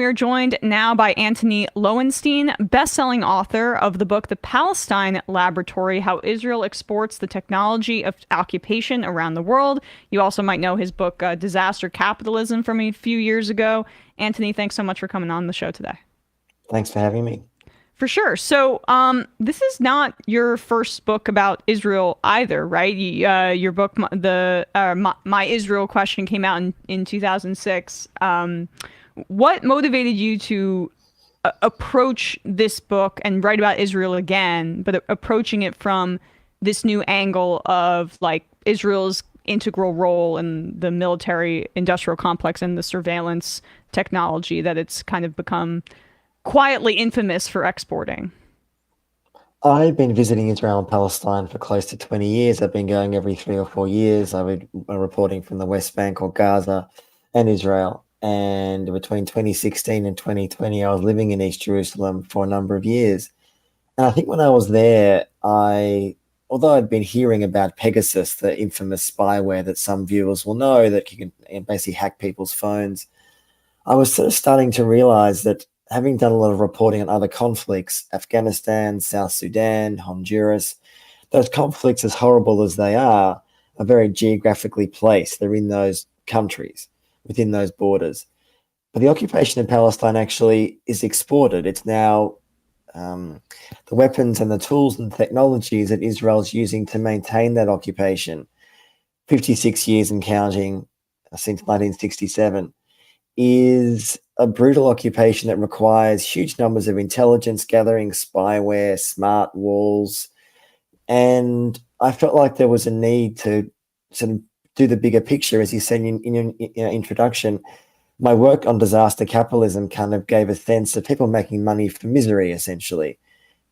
are joined now by Antony Loewenstein, best-selling author of the book The Palestine Laboratory: How Israel Exports the Technology of Occupation Around the World. You also might know his book Disaster Capitalism from a few years ago. Antony, thanks so much for coming on the show today. Thanks for having me. For sure. So, this is not your first book about Israel either, right? Your book, My Israel Question, came out in 2006. What motivated you to approach this book and write about Israel again, but approaching it from this new angle of like Israel's integral role in the military industrial complex and the surveillance technology that it's kind of become quietly infamous for exporting? I've been visiting Israel and Palestine for close to 20 years. I've been going every 3 or 4 years. I would reporting from the West Bank or Gaza and Israel. And between 2016 and 2020, I was living in East Jerusalem for a number of years. And I think when I was there, although I'd been hearing about Pegasus, the infamous spyware that some viewers will know that you can basically hack people's phones, I was sort of starting to realize that having done a lot of reporting on other conflicts, Afghanistan, South Sudan, Honduras, those conflicts, as horrible as they are very geographically placed. They're in those countries, within those borders. But the occupation in Palestine actually is exported. It's now the weapons and the tools and technologies that Israel's using to maintain that occupation, 56 years and counting, since 1967, is a brutal occupation that requires huge numbers of intelligence gathering, spyware, smart walls. And I felt like there was a need to sort of do the bigger picture. As you said in your introduction, my work on disaster capitalism kind of gave a sense of people making money from misery, essentially.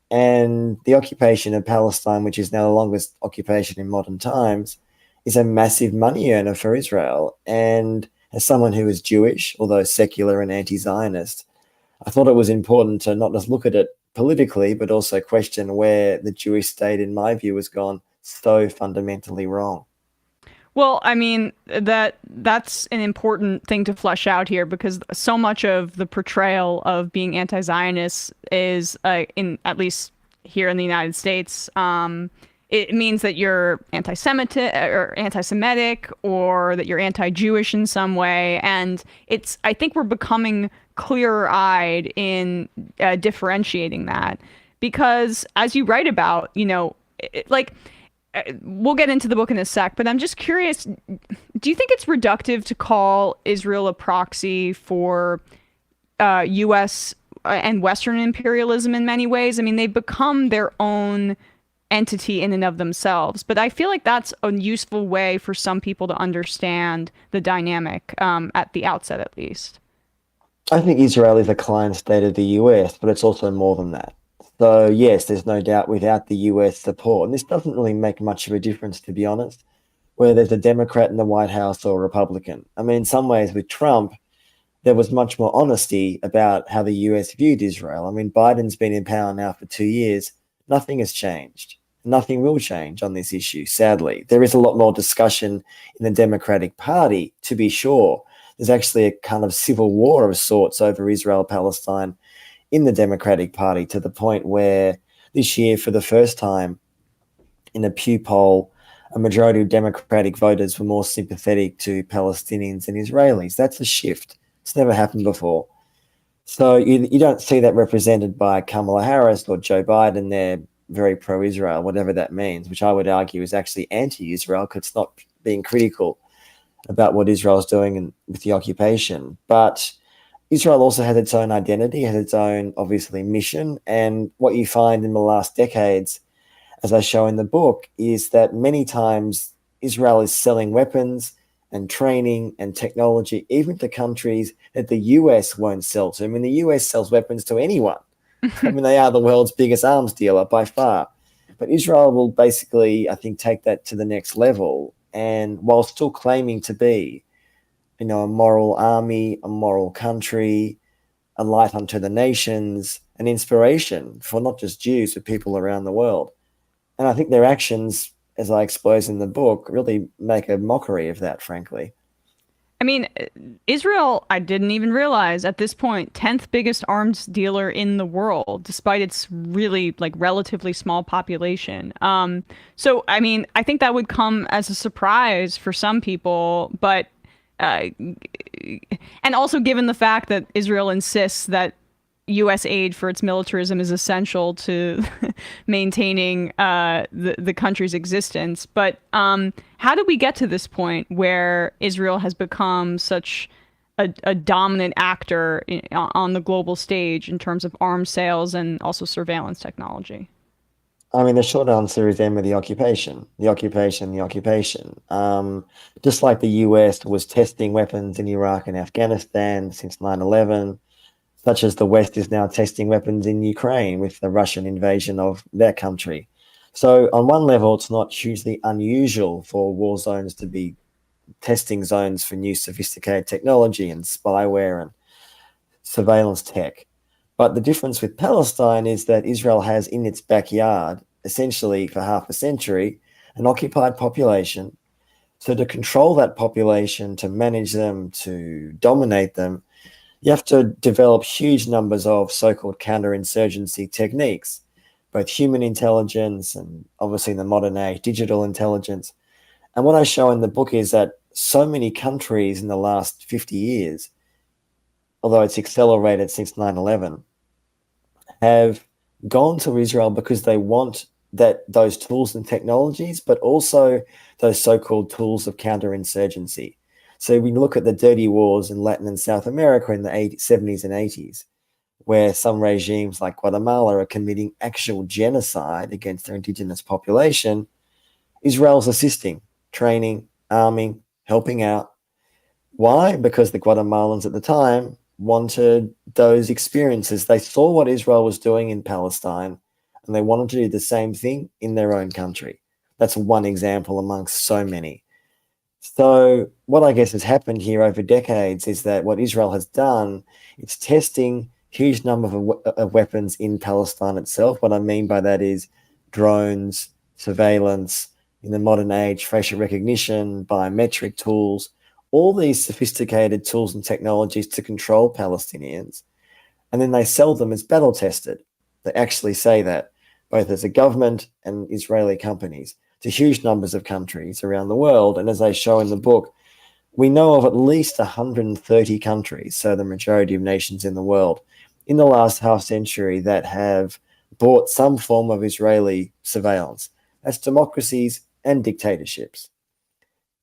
And the occupation of Palestine, which is now the longest occupation in modern times, is a massive money earner for Israel. And as someone who is Jewish, although secular and anti-Zionist, I thought it was important to not just look at it politically, but also question where the Jewish state, in my view, has gone so fundamentally wrong. Well, I mean, that's an important thing to flesh out here because so much of the portrayal of being anti-Zionist is, in at least here in the United States, it means that you're anti-Semitic or that you're anti-Jewish in some way. And I think we're becoming clearer-eyed in differentiating that because as you write about, we'll get into the book in a sec, but I'm just curious, do you think it's reductive to call Israel a proxy for U.S. and Western imperialism in many ways? I mean, they've become their own entity in and of themselves, but I feel like that's a useful way for some people to understand the dynamic at the outset, at least. I think Israel is a client state of the US, but it's also more than that. So, yes, there's no doubt without the US support, and this doesn't really make much of a difference, to be honest, whether there's a Democrat in the White House or a Republican. I mean, in some ways with Trump, there was much more honesty about how the US viewed Israel. I mean, Biden's been in power now for 2 years. Nothing has changed. Nothing will change on this issue, sadly. There is a lot more discussion in the Democratic Party, to be sure. There's actually a kind of civil war of sorts over Israel-Palestine in the Democratic Party, to the point where this year, for the first time in a Pew poll, a majority of Democratic voters were more sympathetic to Palestinians than Israelis. That's a shift. It's never happened before. So you don't see that represented by Kamala Harris or Joe Biden. They're very pro-Israel, whatever that means, which I would argue is actually anti-Israel because it's not being critical about what Israel is doing with the occupation. But Israel also has its own identity, has its own, obviously, mission. And what you find in the last decades, as I show in the book, is that many times Israel is selling weapons and training and technology, even to countries that the US won't sell to. I mean, the US sells weapons to anyone. I mean, they are the world's biggest arms dealer by far. But Israel will basically, I think, take that to the next level. And while still claiming to be, a moral army, a moral country, a light unto the nations, an inspiration for not just Jews, but people around the world. And I think their actions, as I expose in the book, really make a mockery of that, frankly. I mean, Israel, I didn't even realize at this point, 10th biggest arms dealer in the world, despite its really like relatively small population. So I mean, I think that would come as a surprise for some people, but uh, and also given the fact that Israel insists that U.S. aid for its militarism is essential to maintaining the country's existence. But how did we get to this point where Israel has become such a dominant actor on the global stage in terms of arms sales and also surveillance technology? I mean, the short answer is them with the occupation, the occupation, the occupation. Just like the US was testing weapons in Iraq and Afghanistan since 9/11, such as the West is now testing weapons in Ukraine with the Russian invasion of their country. So, on one level, it's not hugely unusual for war zones to be testing zones for new sophisticated technology and spyware and surveillance tech. But the difference with Palestine is that Israel has in its backyard, essentially for half a century, an occupied population. So, to control that population, to manage them, to dominate them, you have to develop huge numbers of so-called counterinsurgency techniques, both human intelligence and obviously in the modern age, digital intelligence. And what I show in the book is that so many countries in the last 50 years, although it's accelerated since 9/11, have gone to Israel because they want those tools and technologies, but also those so-called tools of counterinsurgency. So we look at the dirty wars in Latin and South America in the 70s and 80s, where some regimes like Guatemala are committing actual genocide against their indigenous population. Israel's assisting, training, arming, helping out. Why? Because the Guatemalans at the time wanted those experiences. They saw what Israel was doing in Palestine, and they wanted to do the same thing in their own country. That's one example amongst so many. So what I guess has happened here over decades is that what Israel has done, it's testing huge number of weapons in Palestine itself. What I mean by that is drones, surveillance, in the modern age, facial recognition, biometric tools, all these sophisticated tools and technologies to control Palestinians. And then they sell them as battle tested. They actually say that, both as a government and Israeli companies, to huge numbers of countries around the world. And as I show in the book, we know of at least 130 countries, so the majority of nations in the world, in the last half century that have bought some form of Israeli surveillance. That's democracies and dictatorships.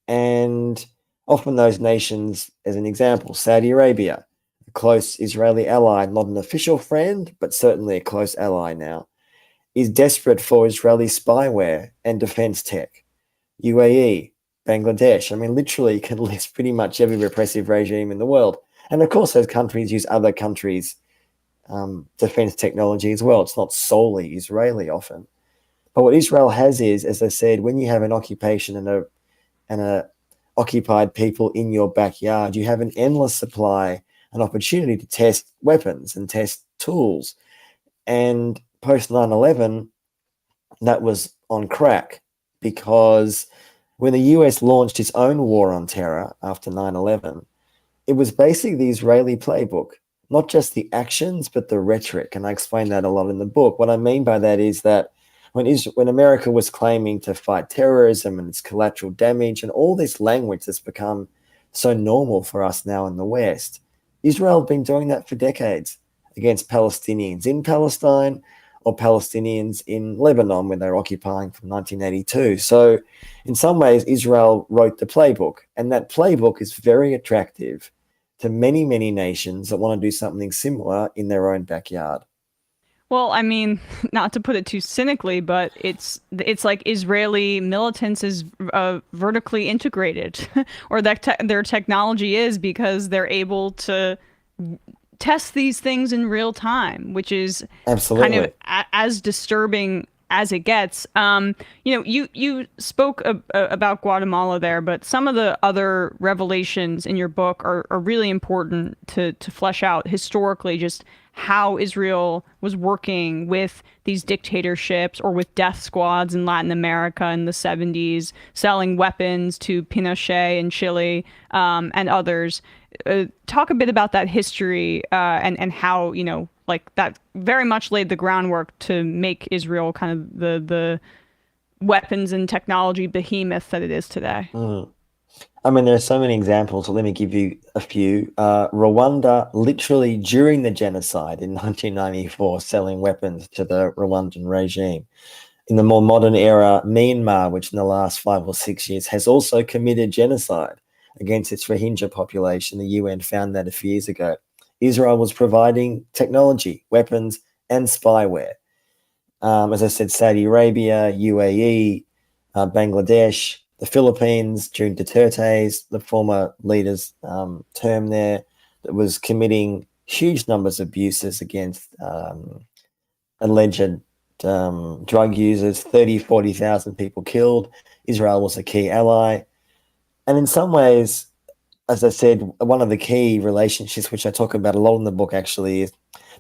And often those nations, as an example, Saudi Arabia, a close Israeli ally, not an official friend, but certainly a close ally now, is desperate for Israeli spyware and defense tech. UAE, Bangladesh, I mean, literally you can list pretty much every repressive regime in the world. And of course, those countries use other countries' defense technology as well. It's not solely Israeli often. But what Israel has is, as I said, when you have an occupation and a occupied people in your backyard, you have an endless supply, an opportunity to test weapons and test tools. And post 9/11, that was on crack, because when the US launched its own war on terror after 9/11, it was basically the Israeli playbook, not just the actions, but the rhetoric. And I explain that a lot in the book. What I mean by that is that when America was claiming to fight terrorism and its collateral damage and all this language that's become so normal for us now in the West, Israel had been doing that for decades against Palestinians in Palestine or Palestinians in Lebanon when they were occupying from 1982. So in some ways, Israel wrote the playbook, and that playbook is very attractive to many, many nations that want to do something similar in their own backyard. Well, I mean, not to put it too cynically, but it's like Israeli militants is vertically integrated, or that their technology is, because they're able to test these things in real time, which is kind of Absolutely. as disturbing as it gets. You spoke about Guatemala there, but some of the other revelations in your book are really important to flesh out historically just how Israel was working with these dictatorships or with death squads in Latin America in the 70s, selling weapons to Pinochet in Chile, and others. Talk a bit about that history, and how, like that very much laid the groundwork to make Israel kind of the weapons and technology behemoth that it is today. Mm. I mean, there are so many examples, so let me give you a few. Rwanda, literally during the genocide in 1994, selling weapons to the Rwandan regime. In the more modern era, Myanmar, which in the last 5 or 6 years has also committed genocide against its Rohingya population. The UN found that a few years ago. Israel was providing technology, weapons, and spyware. As I said, Saudi Arabia, UAE, Bangladesh, the Philippines during Duterte's, the former leader's term there, that was committing huge numbers of abuses against alleged drug users, 30, 40,000 people killed. Israel was a key ally. And in some ways, as I said, one of the key relationships, which I talk about a lot in the book actually, is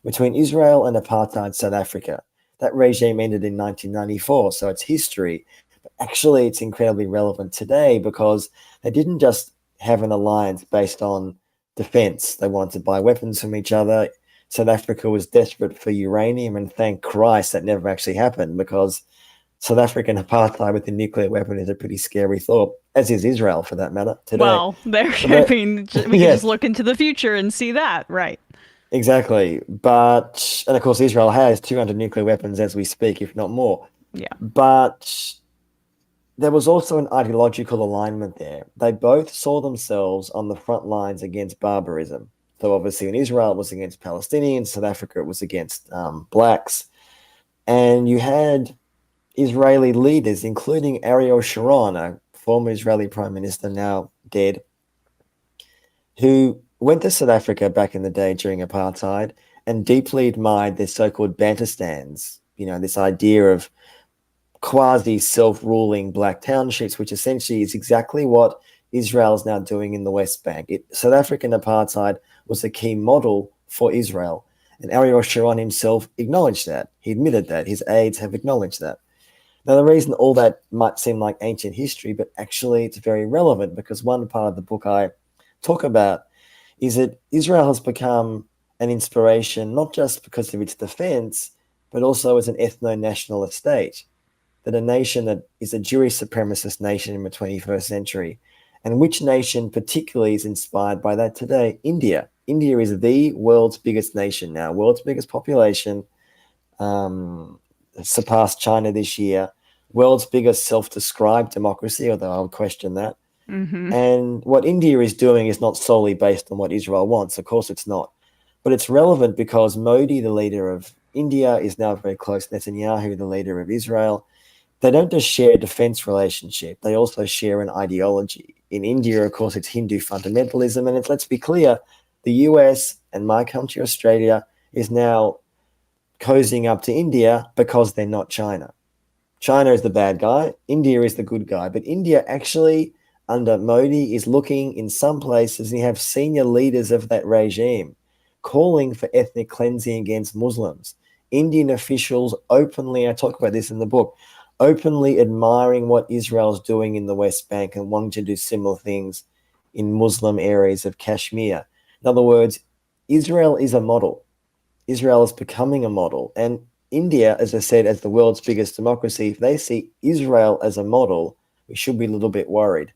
between Israel and apartheid South Africa. That regime ended in 1994, so it's history. But actually, it's incredibly relevant today because they didn't just have an alliance based on defense. They wanted to buy weapons from each other. South Africa was desperate for uranium, and thank Christ that never actually happened, because South African apartheid with a nuclear weapon is a pretty scary thought, as is Israel for that matter today. Well, there, I But mean, we can just yes, look into the future and see that, right? exactly. And of course, Israel has 200 nuclear weapons as we speak, if not more. Yeah. But there was also an ideological alignment there. They both saw themselves on the front lines against barbarism. So obviously in Israel, it was against Palestinians. South Africa, it was against blacks. And you had Israeli leaders, including Ariel Sharon, a former Israeli prime minister, now dead, who went to South Africa back in the day during apartheid and deeply admired their so-called Bantustans, this idea of quasi self-ruling black townships, which essentially is exactly what Israel is now doing in the West Bank. South African apartheid was a key model for Israel, and Ariel Sharon himself acknowledged that. He admitted that. His aides have acknowledged that. Now, the reason all that might seem like ancient history, but actually it's very relevant, because one part of the book I talk about is that Israel has become an inspiration, not just because of its defense, but also as an ethno-nationalist state. That a nation that is a Jewish supremacist nation in the 21st century. And which nation particularly is inspired by that today? India. India is the world's biggest nation now, world's biggest population, surpassed China this year, world's biggest self-described democracy, although I would question that. Mm-hmm. And what India is doing is not solely based on what Israel wants. Of course, it's not. But it's relevant because Modi, the leader of India, is now very close to Netanyahu, the leader of Israel. They don't just share a defense relationship, they also share an ideology. In India, of course, it's Hindu fundamentalism. And let's be clear, the US and my country, Australia, is now cozying up to India because they're not China. China is the bad guy, India is the good guy. But India actually, under Modi, is looking in some places, and you have senior leaders of that regime calling for ethnic cleansing against Muslims. Indian officials openly, I talk about this in the book, openly admiring what Israel's doing in the West Bank and wanting to do similar things in Muslim areas of Kashmir. In other words, Israel is a model. Israel is becoming a model. And India, as I said, as the world's biggest democracy, if they see Israel as a model, we should be a little bit worried.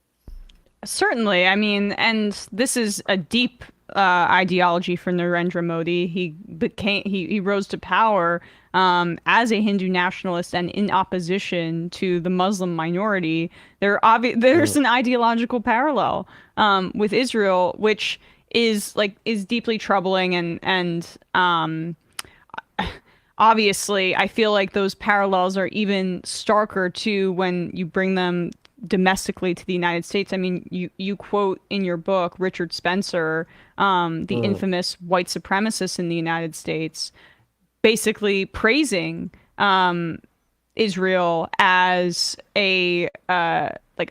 Certainly. I mean, and this is a deep ideology for Narendra Modi. He rose to power as a Hindu nationalist and in opposition to the Muslim minority. There's an ideological parallel with Israel, which is deeply troubling, and obviously I feel like those parallels are even starker too when you bring them domestically to the United States. I mean, you quote in your book Richard Spencer, the infamous white supremacist in the United States, basically praising Israel as a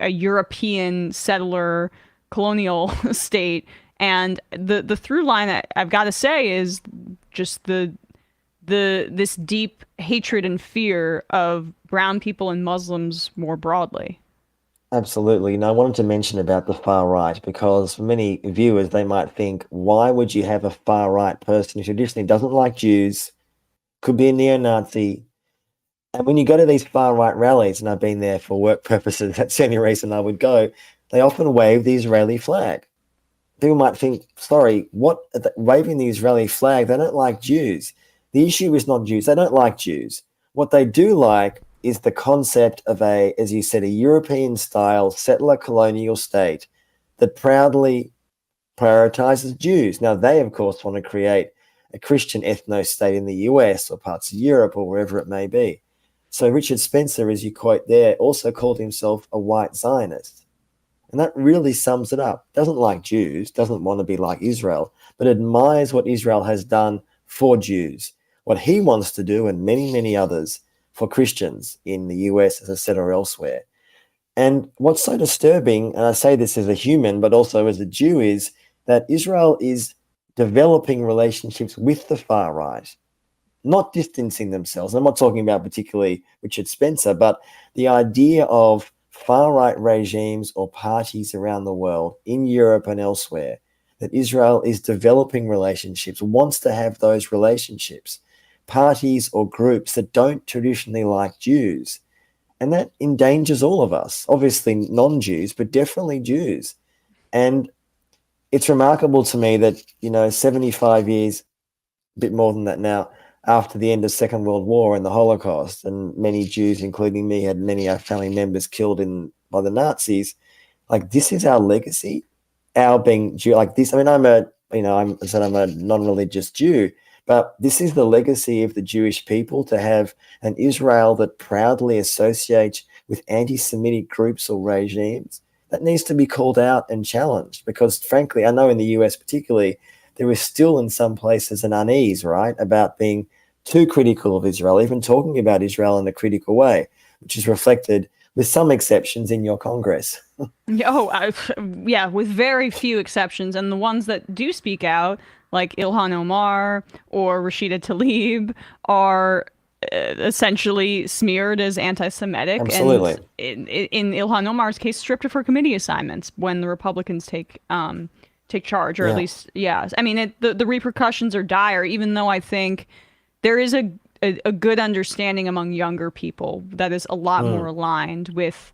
European settler colonial state. And the through line that I've got to say is just this deep hatred and fear of brown people and Muslims more broadly. Absolutely. And I wanted to mention about the far right because for many viewers, they might think, why would you have a far right person who traditionally doesn't like Jews, could be a neo-Nazi? And when you go to these far right rallies, and I've been there for work purposes, that's the only reason I would go, they often wave the Israeli flag. People might think, sorry, what waving the Israeli flag? They don't like Jews. The issue is not Jews. They don't like Jews. What they do like is the concept of a, as you said, a European-style settler colonial state that proudly prioritizes Jews. Now, they, of course, want to create a Christian ethno-state in the US or parts of Europe or wherever it may be. So Richard Spencer, as you quote there, also called himself a white Zionist. And that really sums it up. Doesn't like Jews, doesn't want to be like Israel, but admires what Israel has done for Jews, what he wants to do, and many, many others for Christians in the US, as I said, or elsewhere. And what's so disturbing, and I say this as a human, but also as a Jew, is that Israel is developing relationships with the far right, not distancing themselves. I'm not talking about particularly Richard Spencer, but the idea of far-right regimes or parties around the world, in Europe and elsewhere, that Israel is developing relationships, wants to have those relationships, parties or groups that don't traditionally like Jews. And that endangers all of us, obviously non-Jews, but definitely Jews. And it's remarkable to me that, 75 years, a bit more than that now, after the end of Second World War and the Holocaust, and many Jews, including me, had many of our family members killed by the Nazis. Like, this is our legacy, our being Jew. Like this, I mean, I'm a non-religious Jew, but this is the legacy of the Jewish people, to have an Israel that proudly associates with anti-Semitic groups or regimes. That needs to be called out and challenged, because frankly, I know in the US particularly, there is still in some places an unease, right, about being too critical of Israel, even talking about Israel in a critical way, which is reflected, with some exceptions, in your Congress. Yeah, with very few exceptions. And the ones that do speak out, like Ilhan Omar or Rashida Tlaib, are essentially smeared as anti-Semitic. Absolutely. And in Ilhan Omar's case, stripped of her committee assignments when the Republicans take charge, or at least, yeah. I mean, the repercussions are dire, even though I think there is a good understanding among younger people that is a lot more aligned with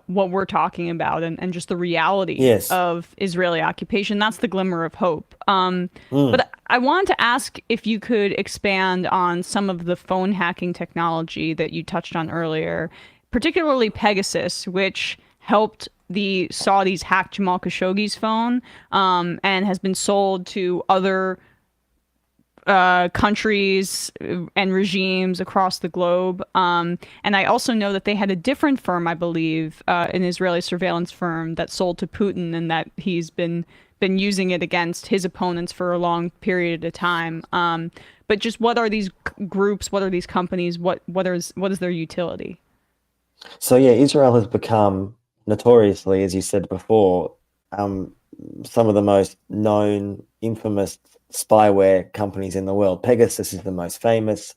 what we're talking about, and just the reality of Israeli occupation. That's the glimmer of hope. But I wanted to ask if you could expand on some of the phone hacking technology that you touched on earlier, particularly Pegasus, which helped the Saudis hack Jamal Khashoggi's phone, and has been sold to other countries and regimes across the globe. And I also know that they had a different firm, I believe, an Israeli surveillance firm that sold to Putin, and that he's been using it against his opponents for a long period of time. But just what are these groups? What are these companies? What is their utility? So yeah, Israel has become notoriously, as you said before, some of the most known, infamous spyware companies in the world. Pegasus is the most famous,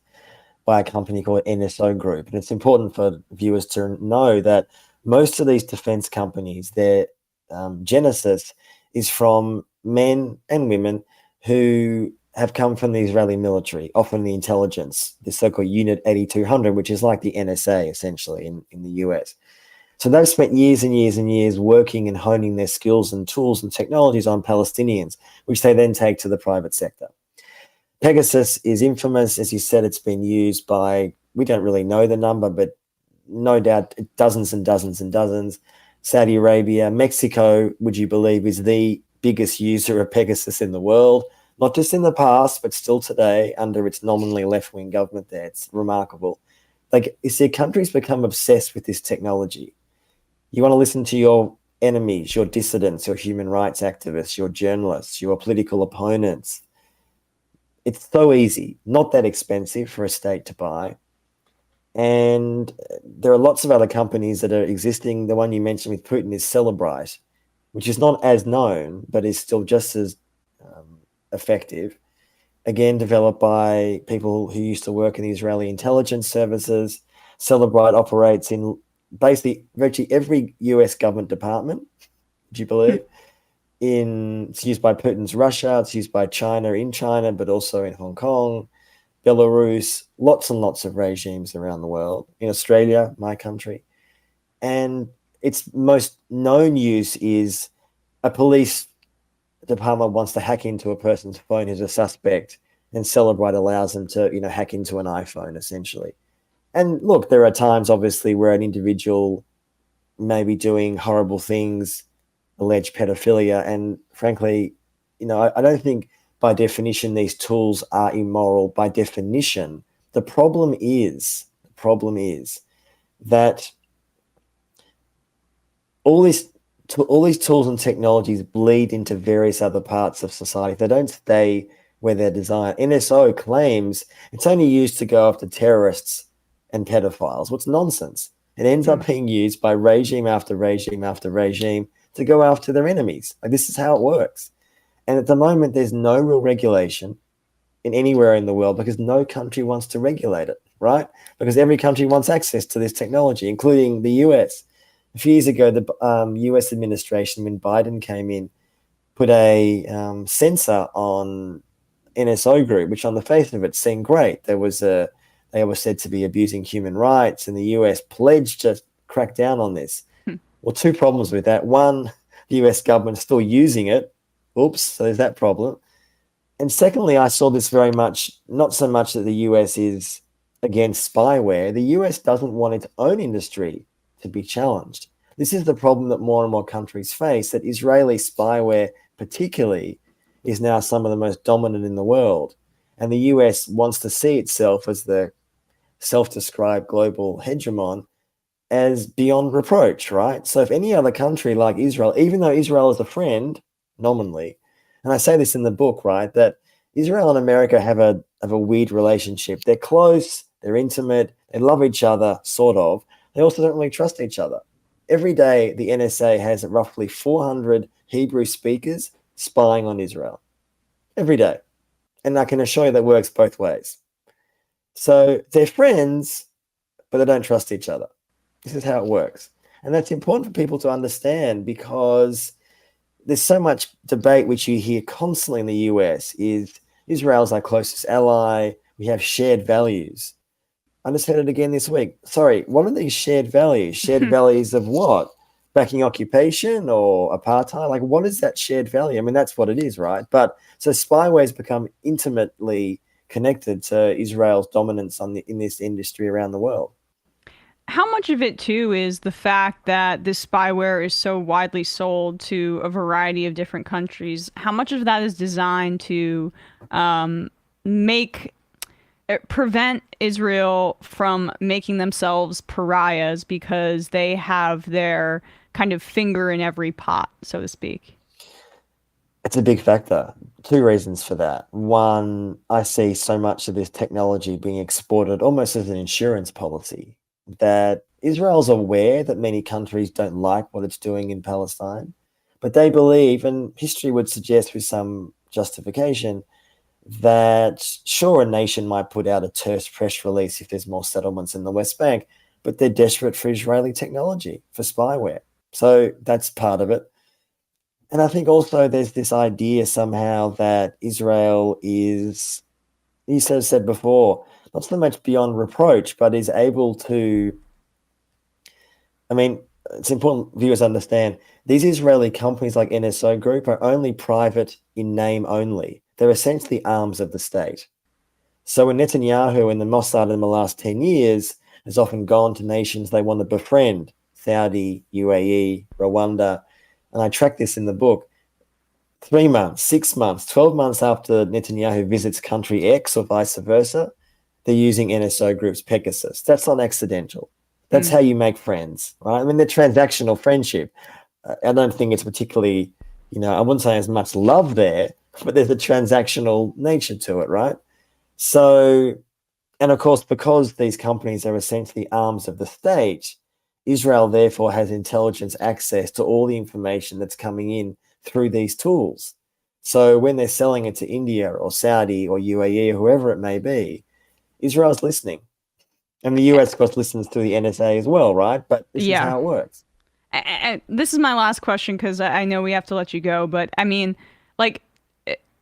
by a company called NSO Group. And it's important for viewers to know that most of these defense companies, their genesis is from men and women who have come from the Israeli military, often the intelligence, the so-called Unit 8200, which is like the NSA, essentially, in the US. So they've spent years and years and years working and honing their skills and tools and technologies on Palestinians, which they then take to the private sector. Pegasus is infamous. As you said, it's been used by, we don't really know the number, but no doubt dozens and dozens and dozens. Saudi Arabia, Mexico, would you believe, is the biggest user of Pegasus in the world, not just in the past, but still today under its nominally left-wing government there. It's remarkable. Like, you see, countries become obsessed with this technology. You want to listen to your enemies, your dissidents, your human rights activists, your journalists, your political opponents. It's so easy, not that expensive for a state to buy. And there are lots of other companies that are existing. The one you mentioned with Putin is Celebrite, which is not as known, but is still just as effective. again, developed by people who used to work in the Israeli intelligence services. Celebrite operates in basically virtually every US government department, would you believe? It's used by Putin's Russia, it's used by China in China, but also in Hong Kong, Belarus, lots and lots of regimes around the world, in Australia, my country. And its most known use is a police department wants to hack into a person's phone who's a suspect, and Celebrite allows them to, hack into an iPhone, essentially. And look, there are times, obviously, where an individual may be doing horrible things, alleged pedophilia, and frankly, I don't think by definition these tools are immoral by definition. The problem is that all these tools and technologies bleed into various other parts of society. They don't stay where they're designed. NSO claims it's only used to go after terrorists and pedophiles. What's nonsense? It ends up being used by regime after regime after regime to go after their enemies. Like, this is how it works. And at the moment, there's no real regulation in anywhere in the world because no country wants to regulate it, right? Because every country wants access to this technology, including the US. A few years ago, the US administration, when Biden came in, put a censor on NSO Group, which on the face of it seemed great. They were said to be abusing human rights, and the US pledged to crack down on this. Well, two problems with that. One, the US government's still using it. Oops, so there's that problem. And secondly, I saw this very much, not so much that the US is against spyware. The US doesn't want its own industry to be challenged. This is the problem that more and more countries face, that Israeli spyware particularly is now some of the most dominant in the world. And the US wants to see itself as the self-described global hegemon as beyond reproach, right? So if any other country like Israel, even though Israel is a friend, nominally, and I say this in the book, right, that Israel and America have a weird relationship. They're close, they're intimate, they love each other, sort of. They also don't really trust each other. Every day, the NSA has roughly 400 Hebrew speakers spying on Israel. Every day. And I can assure you that works both ways. So they're friends, but they don't trust each other. This is how it works. And that's important for people to understand, because there's so much debate which you hear constantly in the US is Israel's our closest ally. We have shared values. I just heard it again this week. Sorry, what are these shared values? Shared values of what? Backing occupation or apartheid? Like, what is that shared value? I mean, that's what it is, right? But so spyware has become intimately connected to Israel's dominance in this industry around the world. How much of it, too, is the fact that this spyware is so widely sold to a variety of different countries? How much of that is designed to make prevent Israel from making themselves pariahs because they have their kind of finger in every pot, so to speak? It's a big factor. Two reasons for that. One, I see so much of this technology being exported almost as an insurance policy, that Israel's aware that many countries don't like what it's doing in Palestine, but they believe, and history would suggest with some justification, that sure, a nation might put out a terse press release if there's more settlements in the West Bank, but they're desperate for Israeli technology, for spyware. So that's part of it. And I think also there's this idea somehow that Israel is, you sort of said before, not so much beyond reproach, but is able to, I mean, it's important viewers understand, these Israeli companies like NSO Group are only private in name only. They're essentially arms of the state. So when Netanyahu and the Mossad in the last 10 years has often gone to nations they want to befriend, Saudi, UAE, Rwanda, and I track this in the book, 3 months, 6 months, 12 months after Netanyahu visits country X or vice versa, they're using NSO Group's Pegasus. That's not accidental. That's how you make friends, right? I mean, they're transactional friendship. I don't think it's particularly, I wouldn't say there's much love there, but there's a transactional nature to it, right? So, and of course, because these companies are essentially arms of the state, Israel therefore has intelligence access to all the information that's coming in through these tools. So when they're selling it to India or Saudi or UAE or whoever it may be, Israel's listening. And the US, of course, listens to the NSA as well, right? But this is Yeah. how it works. This is my last question because I know we have to let you go. But I mean, like,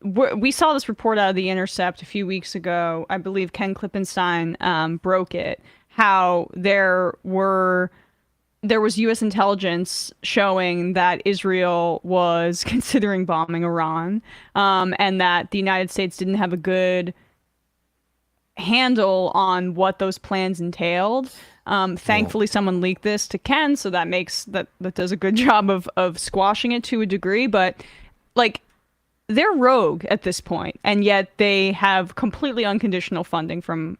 we saw this report out of The Intercept a few weeks ago. I believe Ken Klippenstein broke it. How there was U.S. intelligence showing that Israel was considering bombing Iran, and that the United States didn't have a good handle on what those plans entailed. Yeah. Thankfully, someone leaked this to Ken, so that does a good job of squashing it to a degree. But like, they're rogue at this point, and yet they have completely unconditional funding from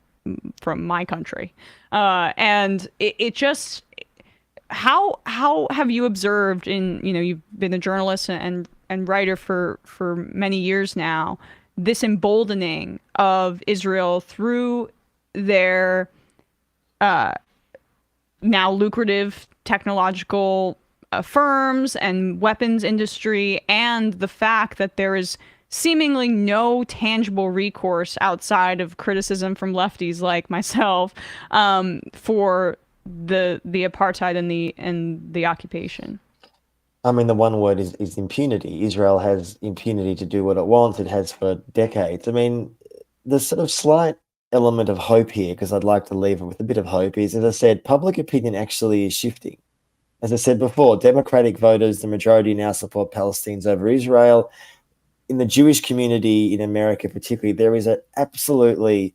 my country, and it just how have you observed in, you've been a journalist and writer for many years now, this emboldening of Israel through their now lucrative technological firms and weapons industry, and the fact that there is seemingly no tangible recourse outside of criticism from lefties like myself, for the apartheid and the occupation. I mean, the one word is impunity. Israel has impunity to do what it wants. It has for decades. I mean, the sort of slight element of hope here, because I'd like to leave it with a bit of hope, is, as I said, public opinion actually is shifting. As I said before, Democratic voters, the majority now support Palestinians over Israel. In the Jewish community in America, particularly, there is an absolutely,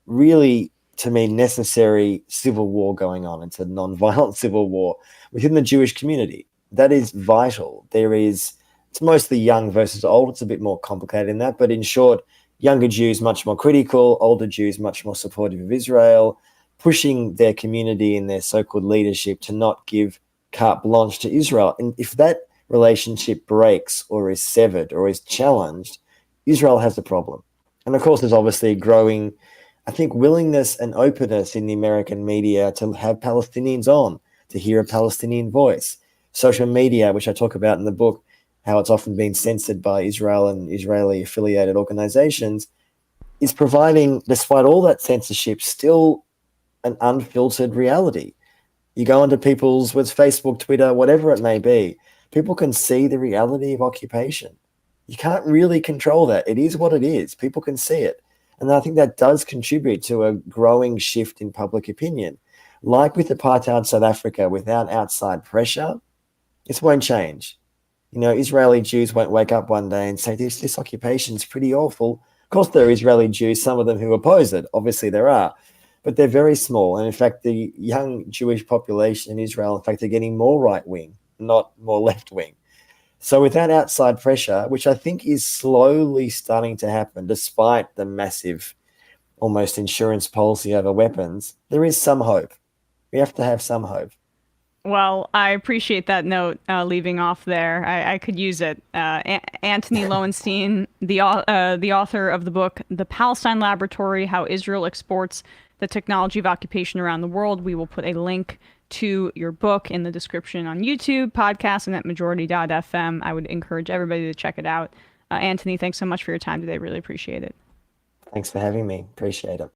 really, to me, necessary civil war going on. It's a non-violent civil war within the Jewish community. That is vital. It's mostly young versus old. It's a bit more complicated in that. But in short, younger Jews much more critical, older Jews much more supportive of Israel, pushing their community and their so-called leadership to not give carte blanche to Israel. And if that relationship breaks or is severed or is challenged, Israel has a problem. And of course, there's obviously growing, I think, willingness and openness in the American media to have Palestinians on, to hear a Palestinian voice. Social media, which I talk about in the book, how it's often been censored by Israel and Israeli affiliated organizations, is providing, despite all that censorship, still an unfiltered reality. You go onto people's, with Facebook, Twitter, whatever it may be, people can see the reality of occupation. You can't really control that. It is what it is. People can see it. And I think that does contribute to a growing shift in public opinion. Like with apartheid South Africa, without outside pressure, this won't change. Israeli Jews won't wake up one day and say, this occupation is pretty awful. Of course, there are Israeli Jews, some of them who oppose it. Obviously, there are. But they're very small. And in fact, the young Jewish population in Israel, in fact, are getting more right-wing, not more left-wing. So with that outside pressure, which I think is slowly starting to happen, despite the massive, almost insurance policy over weapons, there is some hope. We have to have some hope. Well, I appreciate that note, leaving off there. I could use it. Antony Loewenstein, the author of the book The Palestine Laboratory: How Israel Exports the Technology of Occupation Around the World. We will put a link to your book in the description on YouTube, podcast, and at majority.fm. I would encourage everybody to check it out. Antony, thanks so much for your time today. Really appreciate it. Thanks for having me. Appreciate it.